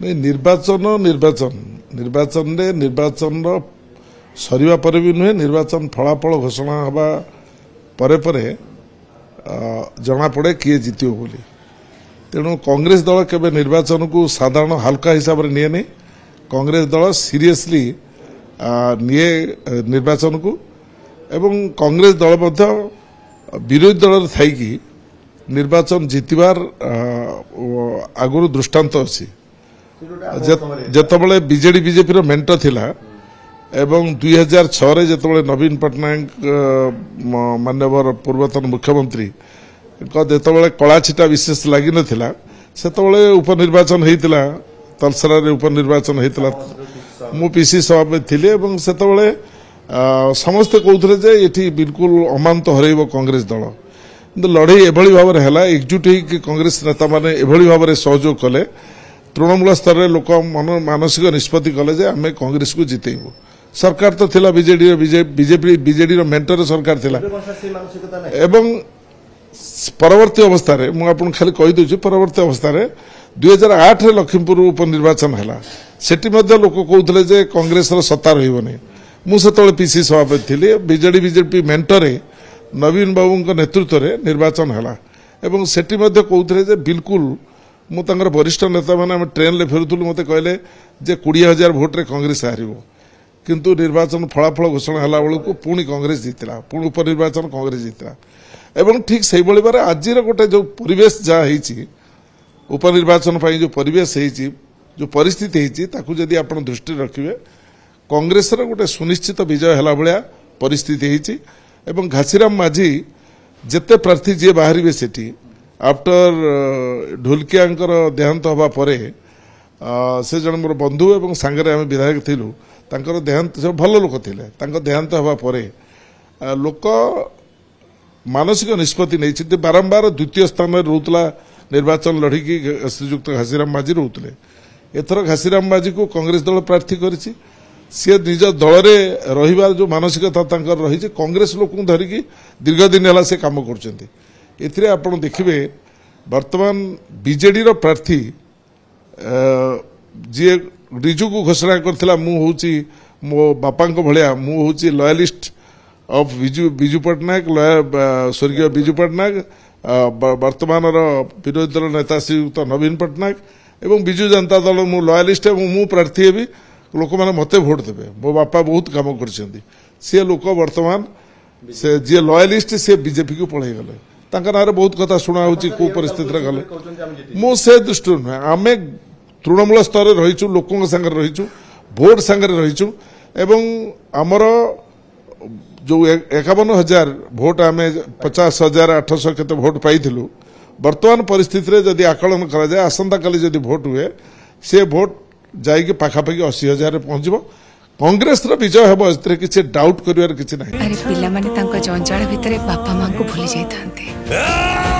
नहीं निर्वाचन निर्वाचन निर्वाचन रे निर्वाचन सरिवा परे भी नुहे निर्वाचन फलाफल घोषणा हवा परे परे जना पड़े किए जीतियो बोली तेणु कांग्रेस दल केबे निर्वाचन को साधारण हल्का हिसाब रे निये नहीं कांग्रेस दल सीरियसली निये निर्वाचन को एवं कांग्रेस दल मध्य विरोधी दल थाई कि निर्वाचन जीतबार आगुरु दृष्टांत अच्छी जेतबले बीजेडी बीजेपी रो मेंट थिला एवं 2006 रे जेतबले नवीन पटनायक माननीय पूर्वतन मुख्यमंत्री जेतबले कला छिटा विशेष लगी नथिला सेतबले उपनिर्वाचन हेतिला तलसरा रे उपनिर्वाचन हेतिला मु पीसी सभापति थिले एवं सेतबले समस्त कहउथले जे एठी बिल्कुल अमानत हरैबो कांग्रेस दल लड़ाई एभली भाव है एकजुट हो कांग्रेस नेता माने एभली भाव सहयोग कले तृणमूल स्तर में लोक मानसिक निष्पत्ति कले जे आमे कांग्रेस को जितेबू सरकार तो थिला बीजेडी बीजेपी बीजेडी मेंटर सरकार थिला एवं परवर्ती अवस्था रे मु आपन खाली कहि दउछि परवर्ती अवस्था रे 2008 रे लखीमपुर उपनिर्वाचन हैला सेठी मध्ये लोक कहउथले जे कांग्रेस रो सत्ता रहिबोनी मु सेतळे पीसी सभापति थिली बीजेडी बीजेपी मेंटर नवीन बाबू नेतृत्व में निर्वाचन है एवं सेठी मध्ये कहते जे बिल्कुल मु तांकर वरिष्ठ नेता मैंने ट्रेन ले फेरुलु मते कहले जे 20,000 भोट रे कांग्रेस हारिबो किंतु निर्वाचन फलाफल घोषणा हला बेलू पुणी कांग्रेस जीतला पुणी उपनिर्वाचन कांग्रेस जीतला एवं ठीक से भाई बारे आज गोटे जो परिवेश जहाँ होती उपनिर्वाचन जो परिवेश होती जो परिस्थिति होती जदि आप दृष्टि रखिए कांग्रेस गोटे सुनिश्चित विजय है भाया परिस्थिति होती एवं घासीराम माझी जेते प्रार्थी जी बाहर सेठी आफ्टर ढोलकिया देहांत हवा परे से जन मोर बंधु एवं सांगरे आम विधायक थिलु तांकर देहांत सब भल लोक थिले देहांत हवा परे लोक मानसिक निष्पत्ति नहीं बारंबार द्वितीय स्थान में रोला निर्वाचन लड़िकी श्रीजुक्त घासीराम माझी रोते एथर घासीराम माझी को कांग्रेस दल प्रार्थी करिछि सी निज दल रही जो मानसिकता रही कांग्रेस लोक धरिकी दीर्घ दिन है से कम कर देखिए वर्तमान बीजेडी रो प्रार्थी जी रिजु को घोषणा करथिला मु होची मो बापा भलिया मु होची लॉयलिस्ट ऑफ बिजू पटनायक स्वर्गीय बिजू पटनायक वर्तमान विरोधी दल नेता श्रीयुक्त नवीन पटनायक एवं बिजू जनता दल मु लॉयलिस्ट मु प्रार्थी हेबी लोक मैंने मत भोट देवे मो बापा बहुत कम कर लोक वर्तमान से जी लॉयलिस्ट सी बीजेपी को पढ़े गले ना बहुत कथा शुणा कौ परिस्थिति गले मुझे दृष्टि नुहे आम तृणमूल स्तर रहीचु लोकों संगे रहीचु भोट संगे रहीचु एवं आमर जो 51,000 भोट आम 50,800 केते भोट पाइलु वर्तमान परिस्थिति रे जदि आकलन करा जाए आसंता काली जदि भोट हुए से भोट जाइए पाखापाखि 80,000 पहुंचब कांग्रेस विजय हम किसी डाउट कर किसी ना। अरे पिला माने तांको जंजाल भितरे बापा मां को भूली जाइथांते।